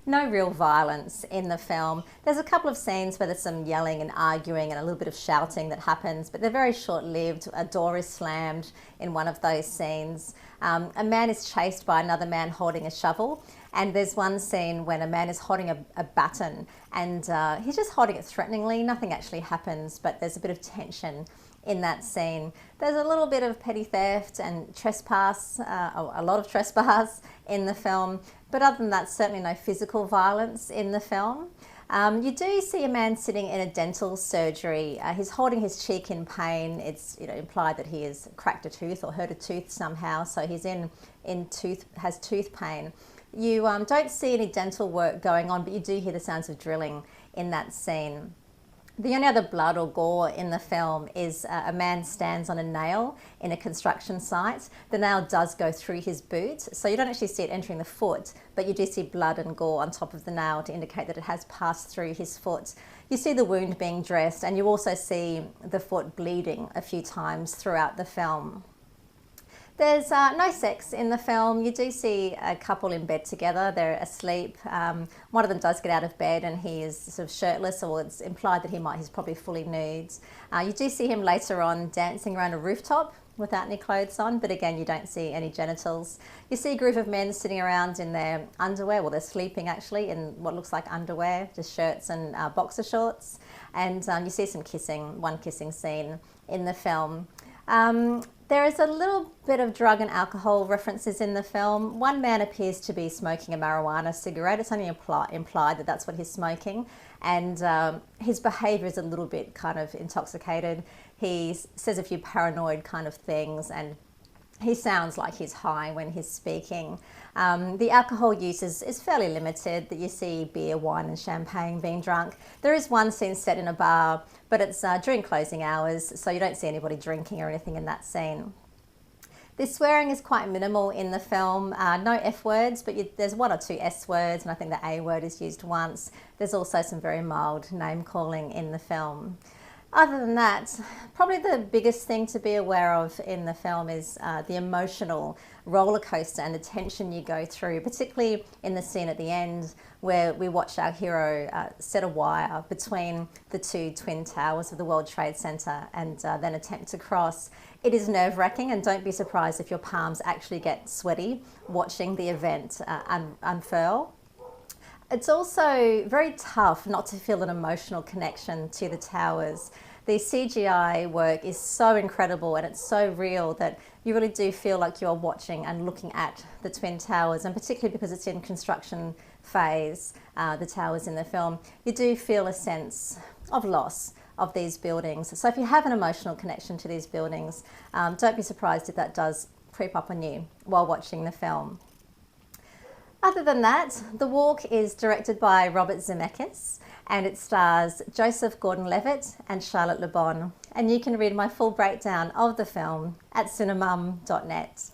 no real violence in the film. There's a couple of scenes where there's some yelling and arguing and a little bit of shouting that happens, but they're very short-lived. A door is slammed in one of those scenes. A man is chased by another man holding a shovel, and there's one scene when a man is holding a baton, and he's just holding it threateningly. Nothing actually happens, but there's a bit of tension in that scene. There's a little bit of petty theft and trespass, a lot of trespass in the film, but other than that, certainly no physical violence in the film. You do see a man sitting in a dental surgery. He's holding his cheek in pain. It's implied that he has cracked a tooth or hurt a tooth somehow, so he's has tooth pain. You don't see any dental work going on, but you do hear the sounds of drilling in that scene. The only other blood or gore in the film is a man stands on a nail in a construction site. The nail does go through his boot, so you don't actually see it entering the foot, but you do see blood and gore on top of the nail to indicate that it has passed through his foot. You see the wound being dressed, and you also see the foot bleeding a few times throughout the film. There's no sex in the film. You do see a couple in bed together. They're asleep. One of them does get out of bed and he is sort of shirtless, or it's implied that he's probably fully nude. You do see him later on dancing around a rooftop without any clothes on, but again, you don't see any genitals. You see a group of men sitting around in their underwear, well, they're sleeping actually in what looks like underwear, just shirts and boxer shorts. And you see some kissing, one kissing scene in the film. There is a little bit of drug and alcohol references in the film. One man appears to be smoking a marijuana cigarette. It's only implied that that's what he's smoking. And his behaviour is a little bit kind of intoxicated. He says a few paranoid kind of things, and he sounds like he's high when he's speaking. The alcohol use is fairly limited, that you see beer, wine and champagne being drunk. There is one scene set in a bar, but it's during closing hours, so you don't see anybody drinking or anything in that scene. The swearing is quite minimal in the film. No F words, but there's one or two S words, and I think the A word is used once. There's also some very mild name calling in the film. Other than that, probably the biggest thing to be aware of in the film is the emotional roller coaster and the tension you go through, particularly in the scene at the end where we watch our hero set a wire between the two twin towers of the World Trade Center and then attempt to cross. It is nerve-wracking, and don't be surprised if your palms actually get sweaty watching the event unfurl. It's also very tough not to feel an emotional connection to the towers. The CGI work is so incredible and it's so real that you really do feel like you're watching and looking at the Twin Towers, and particularly because it's in construction phase, the towers in the film, you do feel a sense of loss of these buildings. So if you have an emotional connection to these buildings, don't be surprised if that does creep up on you while watching the film. Other than that, The Walk is directed by Robert Zemeckis, and it stars Joseph Gordon-Levitt and Charlotte Le Bon. And you can read my full breakdown of the film at cinemum.net.